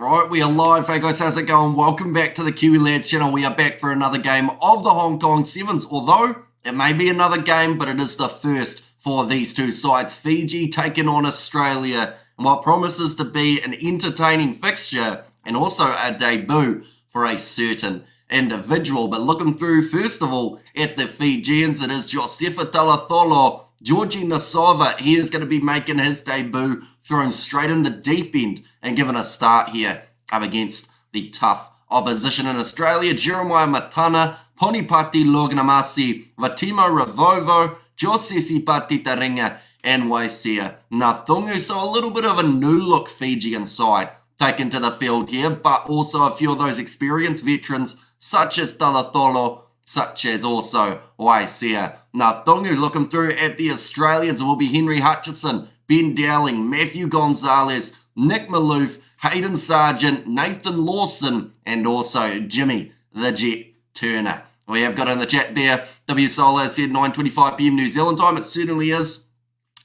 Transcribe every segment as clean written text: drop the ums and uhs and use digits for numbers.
Right, we are live. Hey guys, how's it going? Welcome back to the Kiwi Lads channel. We are back for another game of the Hong Kong Sevens. Although it may be another game, but it is the first for these two sides. Fiji taking on Australia and what promises to be an entertaining fixture and also a debut for a certain individual. But looking through, first of all, at the Fijians, it is Josefa Talatholo, Georgie Nasova. He is going to be making his debut, thrown straight in the deep end and given a start here up against the tough opposition in Australia. Jeremiah Matana, Ponipati Loganamasi, Vatimo Ravovo, Josesi Patitaringa, and Waisia Nathungu. So a little bit of a new look Fijian side taken to the field here, but also a few of those experienced veterans such as Talatolo, such as also Waisia Nathungu. Looking through at the Australians, it will be Henry Hutchison, Ben Dowling, Matthew Gonzalez, Nick Maloof, Hayden Sargent, Nathan Lawson, and also Jimmy the Jet Turner. We have got in the chat there, W Solo said 9:25 p.m. New Zealand time. It certainly is.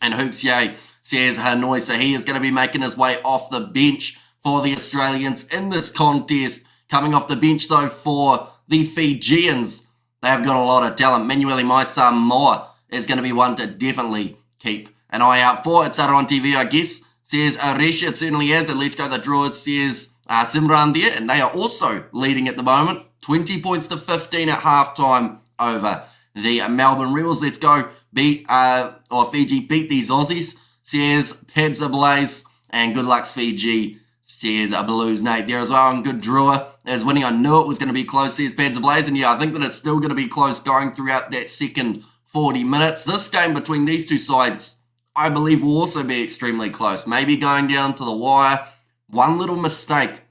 And Hoops Ye says Hanoi, so he is going to be making his way off the bench for the Australians in this contest. Coming off the bench, though, for the Fijians, they have got a lot of talent. Manueli Maisamoa is going to be one to definitely keep an eye out for. It started on TV, I guess. Says Aresha, it certainly is. And Let's Go the Drawers says Simran there. And they are also leading at the moment. 20 points to 15 at halftime over the Melbourne Rebels. Let's go Fiji beat these Aussies, says Pads Ablaze. And good luck's Fiji, says Blues Nate there as well. And good drawer is winning. I knew it was going to be close, says Pads Ablaze. And yeah, I think that it's still going to be close going throughout that second 40 minutes. This game between these two sides, I believe, will also be extremely close. Maybe going down to the wire. One little mistake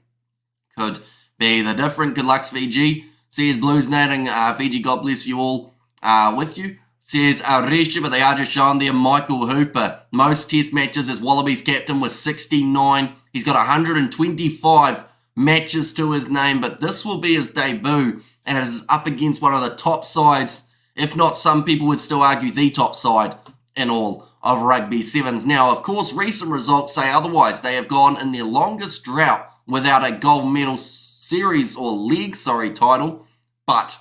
could be the difference. Good luck, Fiji. Says Blues Nating. Fiji, God bless you all with you. Says Aresha, but they are just showing there. Michael Hooper. Most test matches as Wallabies captain with 69. He's got 125 matches to his name, but this will be his debut, and it is up against one of the top sides, if not some people would still argue the top side in all of Rugby Sevens. Now, of course, recent results say otherwise. They have gone in their longest drought without a gold medal series or league, title, but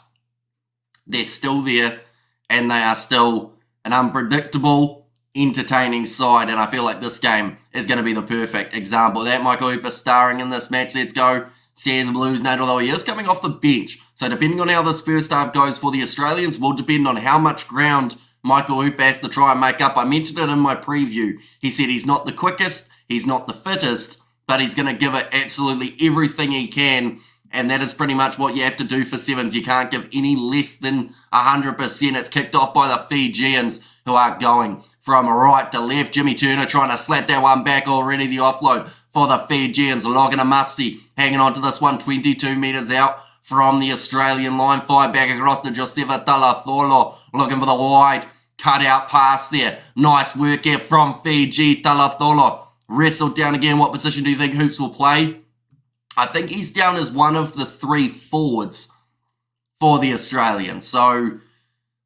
they're still there, and they are still an unpredictable, entertaining side, and I feel like this game is going to be the perfect example of that. Michael Hooper starring in this match. Let's go, says Blues Nate, although he is coming off the bench. So depending on how this first half goes for the Australians will depend on how much ground Michael Hooper has to try and make up. I mentioned it in my preview. He said he's not the quickest, he's not the fittest, but he's going to give it absolutely everything he can, and that is pretty much what you have to do for Sevens. You can't give any less than 100%. It's kicked off by the Fijians, who are going from right to left. Jimmy Turner trying to slap that one back already. The offload for the Fijians. Loganamasi hanging on to this one, 22 metres out from the Australian line. 5 back across to Josefa Talatholo, looking for the wide cut out pass there. Nice work here from Fiji. Talatholo wrestled down again. What position do you think Hoops will play? I think he's down as one of the 3 forwards for the Australians. So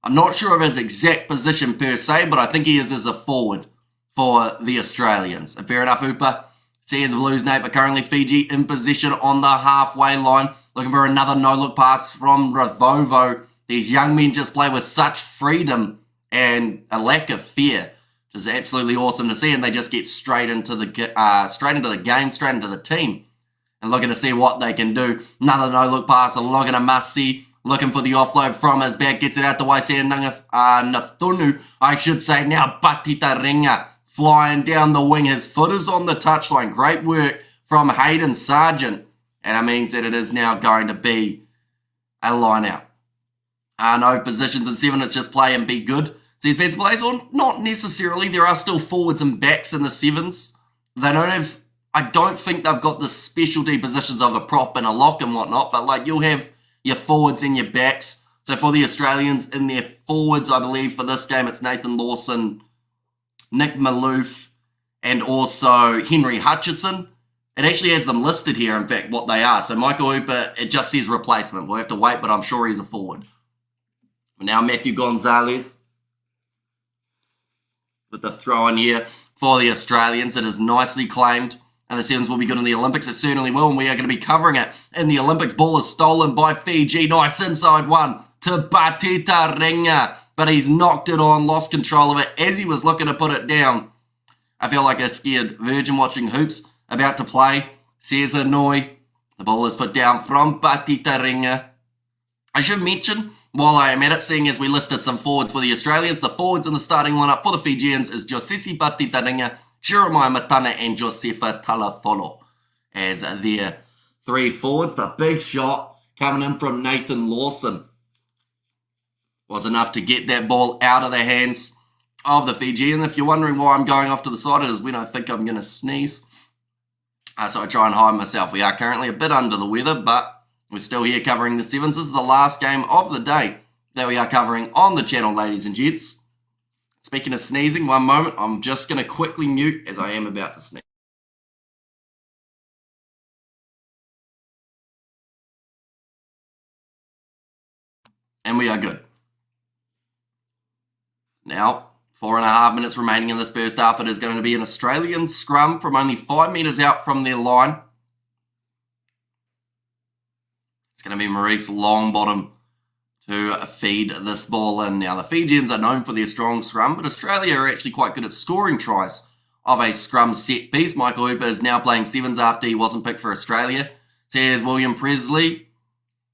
I'm not sure of his exact position per se, but I think he is as a forward for the Australians. And fair enough, Hooper. Says the Blues Nate, but currently Fiji in position on the halfway line. Looking for another no-look pass from Ravovo. These young men just play with such freedom and a lack of fear, which is absolutely awesome to see. And they just get straight into the game, straight into the team, and looking to see what they can do. Another no-look pass, and Loganamasi looking for the offload from his back, gets it out the way. Nathunu, I should say now. Batita Ringa flying down the wing. His foot is on the touchline. Great work from Hayden Sargent, and it means that it is now going to be a line out. No positions in 7, it's just play and be good. Says Pads Blaze, or not necessarily. There are still forwards and backs in the Sevens. They don't have, I don't think they've got the specialty positions of a prop and a lock and whatnot, but like you'll have your forwards and your backs. So for the Australians, in their forwards, I believe for this game, it's Nathan Lawson, Nick Maloof, and also Henry Hutchison. It actually has them listed here, in fact, what they are. So Michael Hooper, it just says replacement. We'll have to wait, but I'm sure he's a forward. Now Matthew Gonzalez with the throw in here for the Australians. It is nicely claimed and the Sevens will be good in the Olympics. It certainly will, and we are going to be covering it in the Olympics. Ball is stolen by Fiji. Nice inside one to Batita Ringa, but he's knocked it on, lost control of it as he was looking to put it down. I feel like a scared virgin watching hoops about to play. Says Hanoi. The ball is put down from Batita Ringa. I should mention, while I am at it, seeing as we listed some forwards for the Australians, the forwards in the starting lineup for the Fijians is Josesi Batita Ringa, Jeremiah Matana, and Josefa Talatholo as their three forwards. But big shot coming in from Nathan Lawson was enough to get that ball out of the hands of the Fiji. And if you're wondering why I'm going off to the side, it is when I think I'm going to sneeze. So I try and hide myself. We are currently a bit under the weather, but we're still here covering the Sevens. This is the last game of the day that we are covering on the channel, ladies and gents. Speaking of sneezing, one moment. I'm just going to quickly mute as I am about to sneeze. And we are good. Now, 4.5 minutes remaining in this first half. It is going to be an Australian scrum from only 5 metres out from their line. It's going to be Maurice Longbottom to feed this ball in. Now, the Fijians are known for their strong scrum, but Australia are actually quite good at scoring tries of a scrum set piece. Michael Hooper is now playing Sevens after he wasn't picked for Australia. Says William Presley.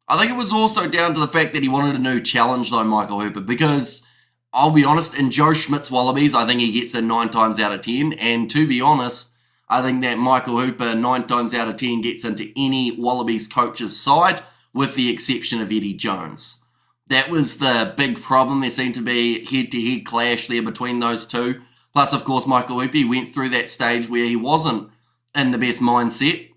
I think it was also down to the fact that he wanted a new challenge, though, Michael Hooper, because I'll be honest, in Joe Schmidt's Wallabies, I think he gets in 9 times out of 10. And to be honest, I think that Michael Hooper 9 times out of 10 gets into any Wallabies coach's side, with the exception of Eddie Jones. That was the big problem. There seemed to be head-to-head clash there between those two. Plus, of course, Michael Hooper went through that stage where he wasn't in the best mindset.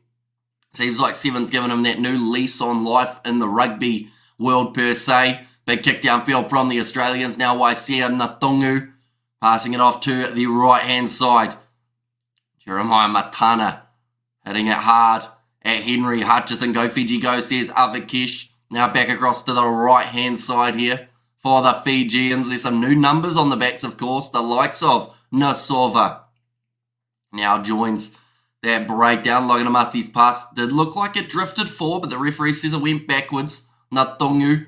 Seems like Sevens giving him that new lease on life in the rugby world per se. Big kick downfield from the Australians. Now Waisia Natungu passing it off to the right-hand side. Jeremiah Matana hitting it hard at Henry Hutchison. Go Fiji go, says Avikesh. Now back across to the right-hand side here for the Fijians. There's some new numbers on the backs, of course. The likes of Nasova now joins that breakdown. Logan Amasi's pass did look like it drifted forward, but the referee says it went backwards. Natungu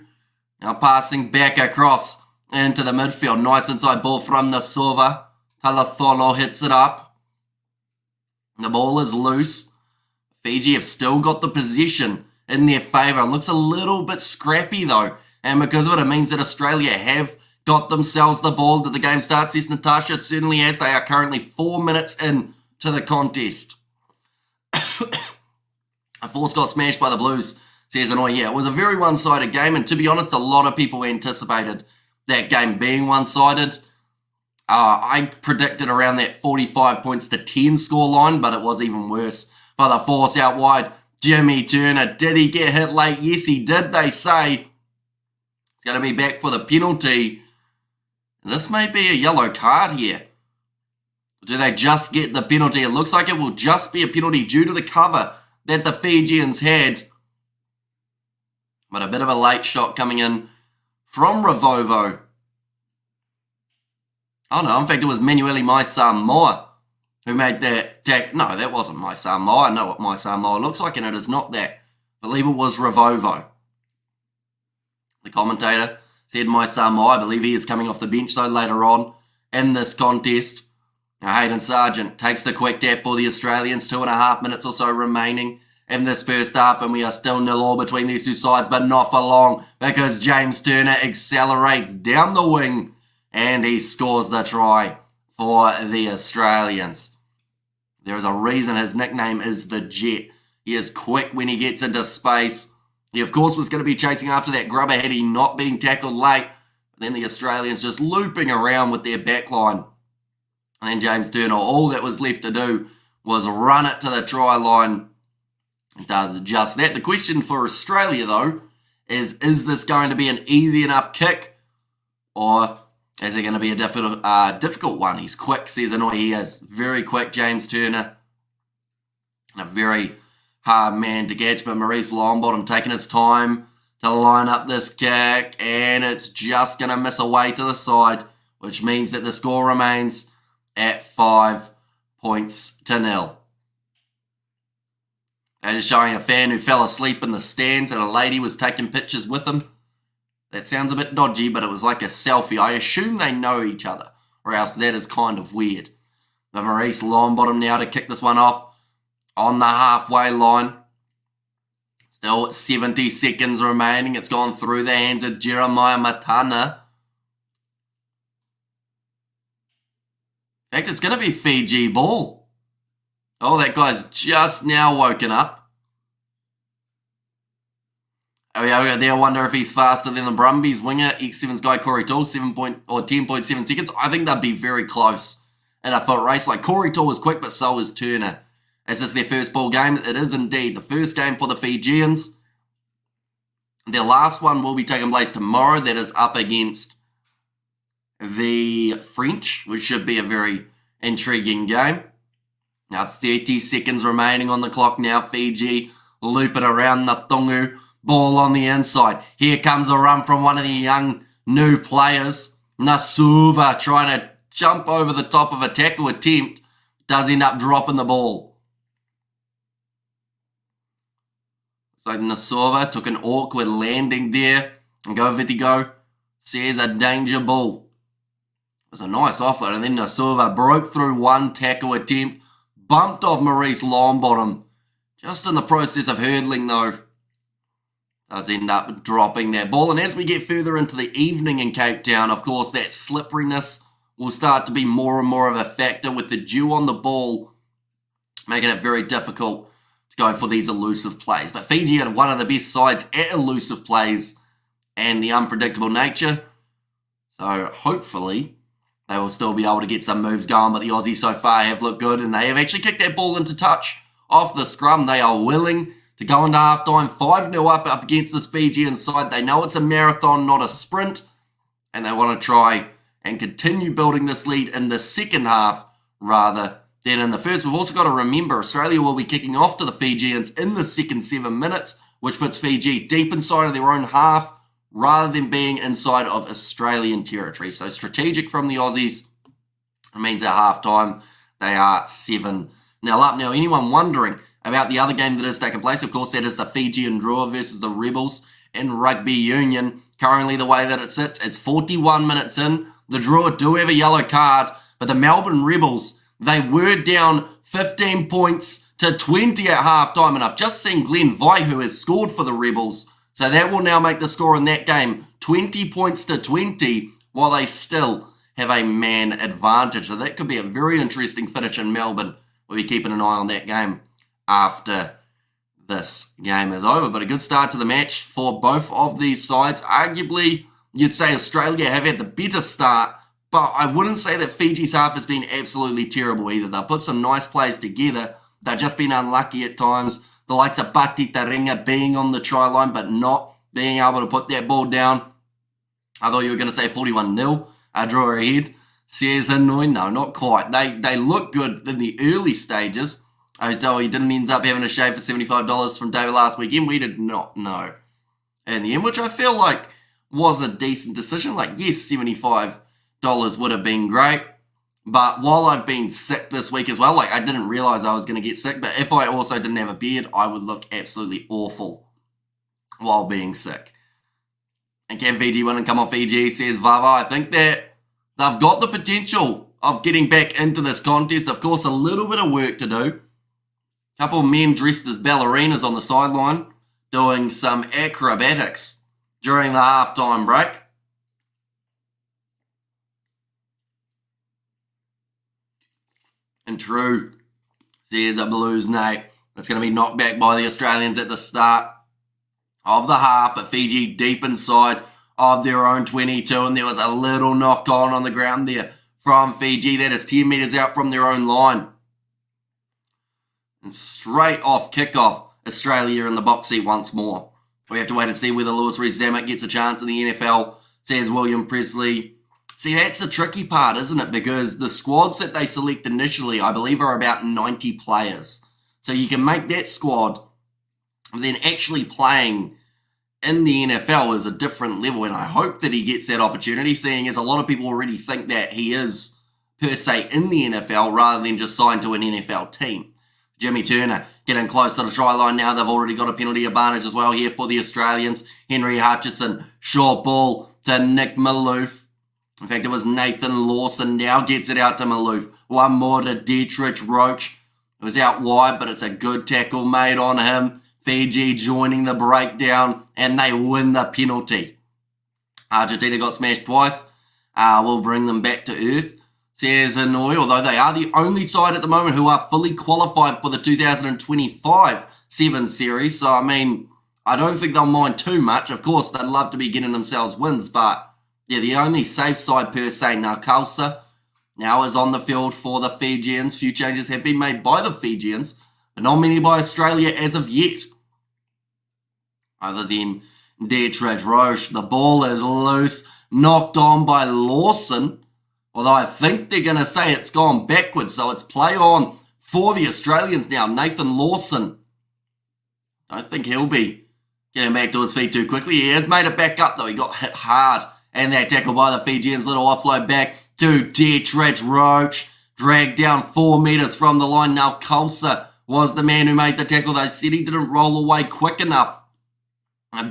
now passing back across into the midfield. Nice inside ball from Nasova. Talatholo hits it up. The ball is loose. Fiji have still got the possession in their favour. Looks a little bit scrappy though. And because of it, it means that Australia have got themselves the ball. Did the game start, says Natasha? It certainly has. They are currently 4 minutes in to the contest. A force got smashed by the Blues, says Hanoi. Yeah, it was a very one-sided game, and to be honest, a lot of people anticipated that game being one-sided. I predicted around that 45 points to 10 score line, but it was even worse for the force out wide. Jimmy Turner, did he get hit late? Yes, he did, they say. He's going to be back for the penalty. This may be a yellow card here. Do they just get the penalty? It looks like it will just be a penalty due to the cover that the Fijians had. But a bit of a late shot coming in from Ravovo. Oh no, in fact it was Manueli Mai-Samoa who made that tack. No, that wasn't Mai-Samoa. I know what Mai-Samoa looks like, and it is not that. I believe it was Ravovo. The commentator said Mai-Samoa. I believe he is coming off the bench though later on in this contest. Now Hayden Sargent takes the quick tap for the Australians. 2.5 minutes or so remaining in this first half, and we are still 0-0 between these two sides, but not for long, because James Turner accelerates down the wing and he scores the try for the Australians. There is a reason his nickname is the Jet. He is quick when he gets into space. He, of course, was going to be chasing after that grubber had he not been tackled late. But then the Australians just looping around with their backline. And then James Turner, all that was left to do was run it to the try line. It does just that. The question for Australia, though, is this going to be an easy enough kick? Or is it going to be a difficult one? He's quick, says Hanoi. He is very quick, James Turner. And a very hard man to catch, but Maurice Longbottom taking his time to line up this kick, and it's just going to miss away to the side, which means that the score remains at 5 points to 0. They're just showing a fan who fell asleep in the stands and a lady was taking pictures with him. That sounds a bit dodgy, but it was like a selfie. I assume they know each other, or else that is kind of weird. But Maurice Longbottom now to kick this one off on the halfway line. Still 70 seconds remaining. It's gone through the hands of Jeremiah Matana. In fact, it's going to be Fiji ball. Oh, that guy's just now woken up. Oh yeah, there. I wonder if he's faster than the Brumbies winger, X7's guy Corey Toole, 10.7 seconds. I think they'd be very close in a foot race. Like, Corey Toole is quick, but so is Turner. Is this their first ball game? It is indeed the first game for the Fijians. Their last one will be taking place tomorrow. That is up against the French, which should be a very intriguing game. Now 30 seconds remaining on the clock now. Fiji loop it around the Thungu. Ball on the inside. Here comes a run from one of the young new players. Nasuva trying to jump over the top of a tackle attempt. Does end up dropping the ball. So Nasuva took an awkward landing there. And Go Vitigo says a danger ball. It was a nice offload. And then Nasuva broke through one tackle attempt. Bumped off Maurice Longbottom. Just in the process of hurdling though. Does end up dropping that ball. And as we get further into the evening in Cape Town, of course, that slipperiness will start to be more and more of a factor with the dew on the ball, making it very difficult to go for these elusive plays. But Fiji are one of the best sides at elusive plays and the unpredictable nature. So hopefully they will still be able to get some moves going. But the Aussies so far have looked good, and they have actually kicked that ball into touch off the scrum. They are willing to go into halftime 5-0 up against this Fijian side. They know it's a marathon, not a sprint, and they want to try and continue building this lead in the second half rather than in the first. We've also got to remember Australia will be kicking off to the Fijians in the second 7 minutes, which puts Fiji deep inside of their own half rather than being inside of Australian territory. So strategic from the Aussies. It means at halftime they are 7-0 up. Now, anyone wondering about the other game that is taking place, of course, that is the Fijian Drua versus the Rebels in Rugby Union. Currently, the way that it sits, it's 41 minutes in. The Drua do have a yellow card, but the Melbourne Rebels, they were down 15 points to 20 at halftime, and I've just seen Glenn Vai, who has scored for the Rebels, so that will now make the score in that game 20 points to 20, while they still have a man advantage. So that could be a very interesting finish in Melbourne. We'll be keeping an eye on that game after this game is over. But a good start to the match for both of these sides. Arguably, you'd say Australia have had the better start, but I wouldn't say that Fiji's half has been absolutely terrible either. They'll put some nice plays together. They've just been unlucky at times. The likes of Pati Taringa being on the try line, but not being able to put that ball down. I thought you were going to say 41-0. I draw ahead. Says annoying. No, not quite. They look good in the early stages. Though he didn't end up having a shave for $75 from David last weekend. We did not know in the end, which I feel like was a decent decision. Like, yes, $75 would have been great. But while I've been sick this week as well, like I didn't realize I was going to get sick. But if I also didn't have a beard, I would look absolutely awful while being sick. And can Fiji win and come off Fiji, says Vava. I think that they've got the potential of getting back into this contest. Of course, a little bit of work to do. A couple of men dressed as ballerinas on the sideline doing some acrobatics during the halftime break. And true, says a Blues Nate. It's going to be knocked back by the Australians at the start of the half, but Fiji deep inside of their own 22, and there was a little knock on the ground there from Fiji. That is 10 metres out from their own line. And straight off kickoff, Australia in the box seat once more. We have to wait and see whether Lewis Rees-Zammit gets a chance in the NFL, says William Presley. See, that's the tricky part, isn't it? Because the squads that they select initially, I believe, are about 90 players. So you can make that squad, but then actually playing in the NFL is a different level, and I hope that he gets that opportunity, seeing as a lot of people already think that he is, per se, in the NFL rather than just signed to an NFL team. Jimmy Turner getting close to the try line now. They've already got a penalty advantage as well here for the Australians. Henry Hutchinson, short ball to Nick Maloof. In fact, it was Nathan Lawson now gets it out to Maloof. One more to Dietrich Roach. It was out wide, but it's a good tackle made on him. Fiji joining the breakdown, and they win the penalty. Argentina got smashed twice. We'll bring them back to earth, says Hanoi, although they are the only side at the moment who are fully qualified for the 2025 Sevens series. So, I mean, I don't think they'll mind too much. Of course, they'd love to be getting themselves wins, but yeah, the only safe side per se, Nakalsa, now is on the field for the Fijians. Few changes have been made by the Fijians, but not many by Australia as of yet. Other than Dietrich Roche, the ball is loose, knocked on by Lawson. Although I think they're going to say it's gone backwards, so it's play on for the Australians now. Nathan Lawson. I don't think he'll be getting back to his feet too quickly. He has made it back up, though. He got hit hard. And that tackle by the Fijians, little offload back to Dietrich Roach. Dragged down 4 metres from the line. Now Kulsa was the man who made the tackle. They said he didn't roll away quick enough.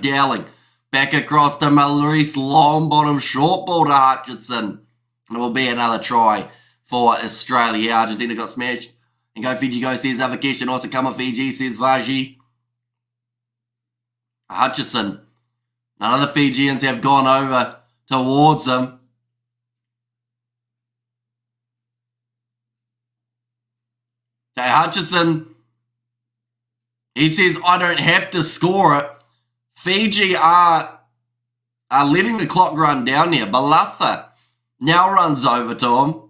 Dowling back across to Maurice, long bottom, short ball to Hutchinson. And it will be another try for Australia. Argentina got smashed. And go Fiji go, says Avakesh. And also come on Fiji, says Vaji. Hutchinson. None of the Fijians have gone over towards him. Okay, Hutchinson. He says, I don't have to score it. Fiji are letting the clock run down here. Balatha now runs over to him.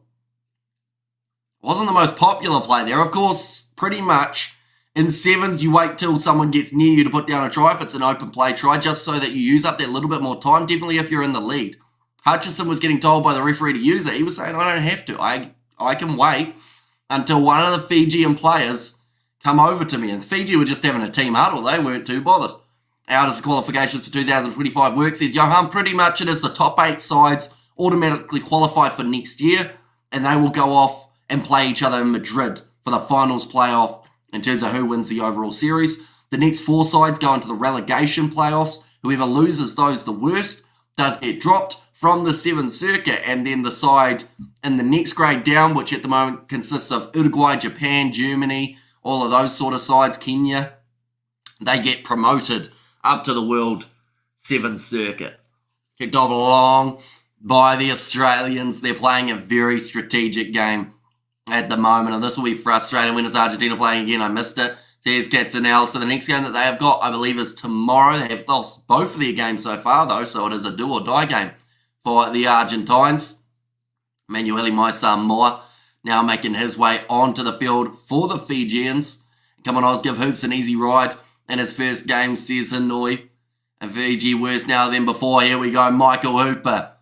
Wasn't the most popular play there. Of course, pretty much in sevens, you wait till someone gets near you to put down a try if it's an open play try, just so that you use up that little bit more time, definitely if you're in the lead. Hutchinson was getting told by the referee to use it. He was saying, I don't have to. I can wait until one of the Fijian players come over to me. And Fiji were just having a team huddle. They weren't too bothered. Out as the qualifications for 2025 work, says Johan, pretty much it is the top 8 sides automatically qualify for next year, and they will go off and play each other in Madrid for the finals playoff in terms of who wins the overall series. The next 4 sides go into the relegation playoffs. Whoever loses those the worst does get dropped from the 7th circuit, and then the side in the next grade down, which at the moment consists of Uruguay, Japan, Germany, all of those sort of sides, Kenya, they get promoted up to the World 7th circuit. Kicked off long by the Australians. They're playing a very strategic game at the moment, and this will be frustrating when it's Argentina playing again. I missed it. Says Katzenel. So the next game that they have got, I believe, is tomorrow. They have lost both of their games so far, though, so it is a do or die game for the Argentines. Manueli Moa now making his way onto the field for the Fijians. Come on, Oz, give Hoops an easy ride in his first game, says Hanoi. And Fiji worse now than before. Here we go, Michael Hooper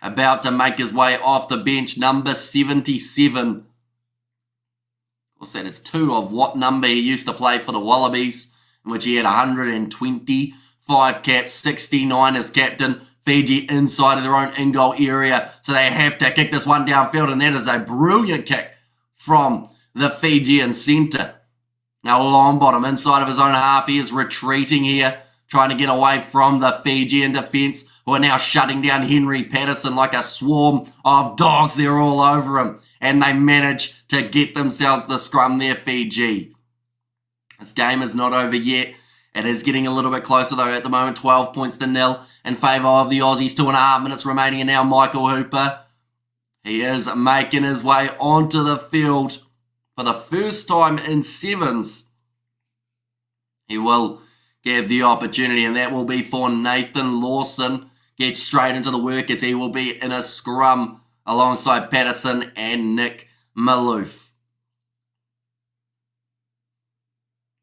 about to make his way off the bench, number 77. Of course, that is 2 of what number he used to play for the Wallabies, in which he had 125 caps, 69 as captain. Fiji inside of their own in-goal area, so they have to kick this one downfield, and that is a brilliant kick from the Fijian centre. Now Longbottom inside of his own half, he is retreating here, trying to get away from the Fijian defence, who are now shutting down Henry Patterson like a swarm of dogs. They're all over him, and they manage to get themselves the scrum there, Fiji. This game is not over yet. It is getting a little bit closer, though, at the moment. 12 points to 0 in favour of the Aussies. 2.5 minutes remaining, and now Michael Hooper. He is making his way onto the field for the first time in sevens. He will get the opportunity, and that will be for Nathan Lawson. Gets straight into the work as he will be in a scrum alongside Patterson and Nick Maloof.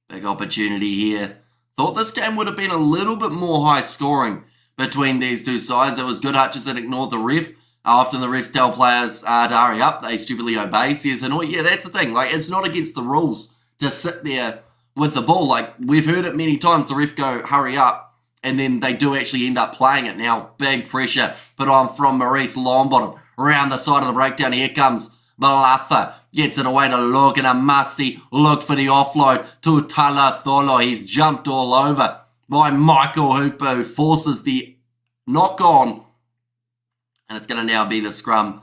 Big opportunity here. Thought this game would have been a little bit more high scoring between these two sides. It was good. Hutchinson ignored the ref. Often the refs tell players to hurry up. They stupidly obey. Says, and yeah, that's the thing. Like, it's not against the rules to sit there with the ball. Like, we've heard it many times. The ref go, hurry up. And then they do actually end up playing it. Now, big pressure put on from Maurice Longbottom. Around the side of the breakdown, here comes Balatha. Gets it away to Loganamasi. Look for the offload to Talatholo. He's jumped all over by Michael Hooper, who forces the knock on. And it's going to now be the scrum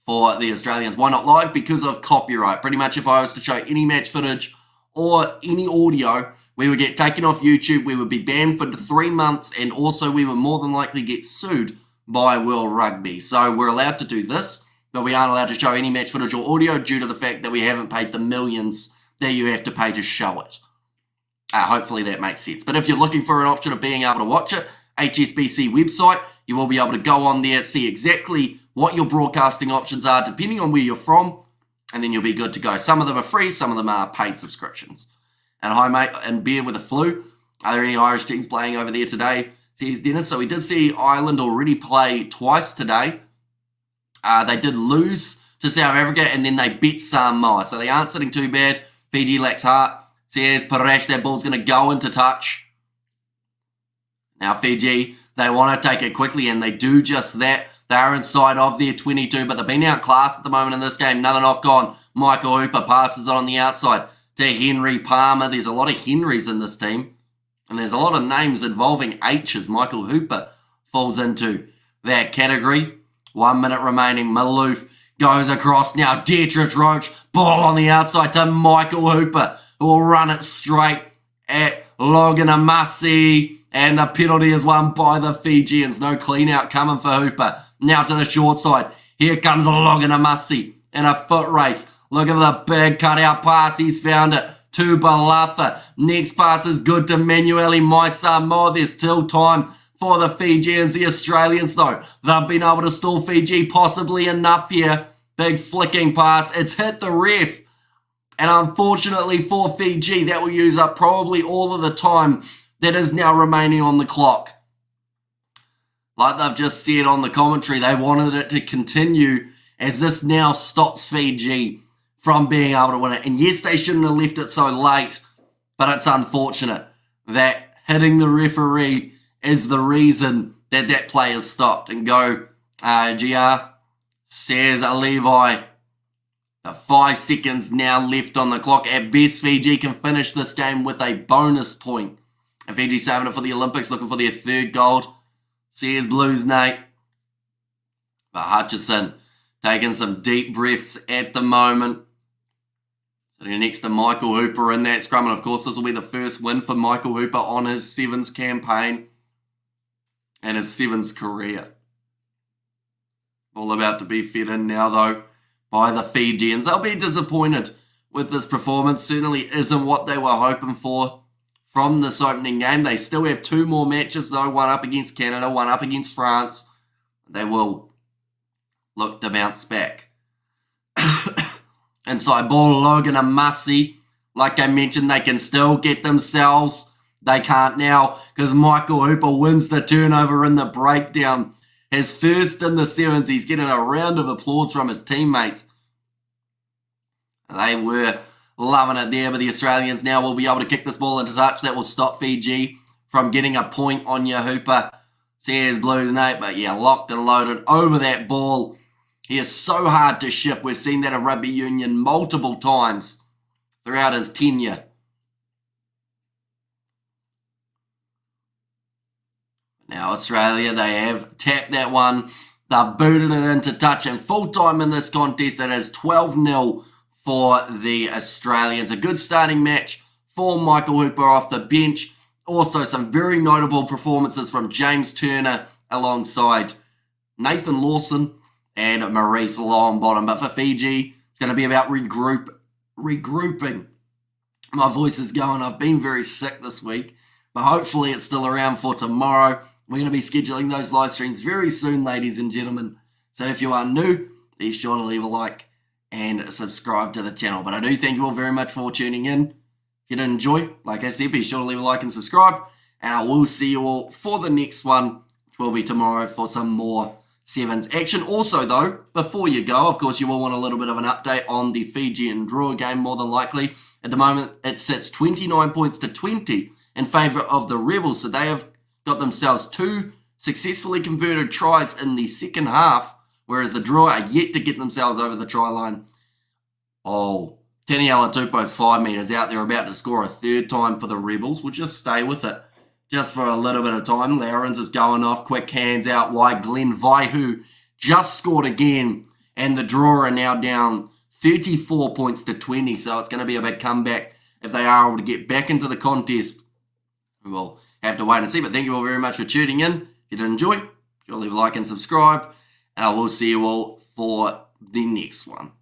for the Australians. Why not live? Because of copyright. Pretty much if I was to show any match footage or any audio, we would get taken off YouTube, we would be banned for 3 months, and also we would more than likely get sued by World Rugby. So we're allowed to do this, but we aren't allowed to show any match footage or audio due to the fact that we haven't paid the millions that you have to pay to show it. Hopefully that makes sense. But if you're looking for an option of being able to watch it, HSBC website, you will be able to go on there, see exactly what your broadcasting options are depending on where you're from, and then you'll be good to go. Some of them are free, some of them are paid subscriptions. And hi mate, in bed with a flu. Are there any Irish teams playing over there today? Says Dennis. So we did see Ireland already play twice today. They did lose to South Africa and then they beat Samoa. So they aren't sitting too bad. Fiji lacks heart. Says Paresh, that ball's going to go into touch. Now Fiji, they want to take it quickly and they do just that. They are inside of their 22, but they've been outclassed at the moment in this game. Another knock on. Michael Hooper passes it on the outside to Henry Palmer. There's a lot of Henrys in this team. And there's a lot of names involving H's. Michael Hooper falls into that category. 1 minute remaining. Maloof goes across now. Dietrich Roach. Ball on the outside to Michael Hooper, who will run it straight at Loganamasi. And the penalty is won by the Fijians. No clean out coming for Hooper. Now to the short side. Here comes Loganamasi in a foot race. Look at the big cutout pass. He's found it to Balatha. Next pass is good to Manueli Maisamoa. There's still time for the Fijians. The Australians, though, they've been able to stall Fiji possibly enough here. Big flicking pass. It's hit the ref. And unfortunately for Fiji, that will use up probably all of the time that is now remaining on the clock. Like they've just said on the commentary, they wanted it to continue as this now stops Fiji from being able to win it. And yes, they shouldn't have left it so late, but it's unfortunate that hitting the referee is the reason that that play has stopped. And go, GR, says Levi. The 5 seconds now left on the clock. At best, Fiji can finish this game with a bonus point. And Fiji saving it for the Olympics, looking for their 3rd gold. Says Blues, Nate. But Hutchinson taking some deep breaths at the moment. Sitting next to Michael Hooper in that scrum. And of course, this will be the first win for Michael Hooper on his Sevens campaign and his Sevens career. All about to be fed in now, though, by the Fijians. They'll be disappointed with this performance. Certainly isn't what they were hoping for from this opening game. They still have 2 more matches, though. One up against Canada, one up against France. They will look to bounce back. Inside ball, Loganamasi. Like I mentioned, they can still get themselves. They can't now because Michael Hooper wins the turnover in the breakdown. His first in the Sevens. He's getting a round of applause from his teammates. They were loving it there, but the Australians now will be able to kick this ball into touch. That will stop Fiji from getting a point on your Hooper. Says Blues, Nate, but yeah, locked and loaded over that ball. He is so hard to shift. We've seen that in rugby union multiple times throughout his tenure. Now Australia, they have tapped that one. They've booted it into touch and full time in this contest. It is 12-0 for the Australians. A good starting match for Michael Hooper off the bench. Also some very notable performances from James Turner alongside Nathan Lawson and Maurice Longbottom. But for Fiji, it's going to be about regrouping. My voice is going. I've been very sick this week, but hopefully it's still around for tomorrow. We're going to be scheduling those live streams very soon, ladies and gentlemen. So if you are new, be sure to leave a like and subscribe to the channel. But I do thank you all very much for tuning in. If you did enjoy, like I said, be sure to leave a like and subscribe. And I will see you all for the next one, which will be tomorrow for some more Sevens action. Also, though, before you go, of course, you will want a little bit of an update on the Fijian draw game, more than likely. At the moment, it sits 29 points to 20 in favour of the Rebels. So they have got themselves 2 successfully converted tries in the second half, whereas the draw are yet to get themselves over the try line. Oh, Taniela Tupou's 5 metres out there, about to score a third time for the Rebels. We'll just stay with it just for a little bit of time. Lowrens is going off. Quick hands out wide. Glenn Vaihu just scored again. And the draw are now down 34 points to 20. So it's going to be a big comeback if they are able to get back into the contest. We'll have to wait and see. But thank you all very much for tuning in. If you did enjoy, sure leave a like and subscribe. And I will see you all for the next one.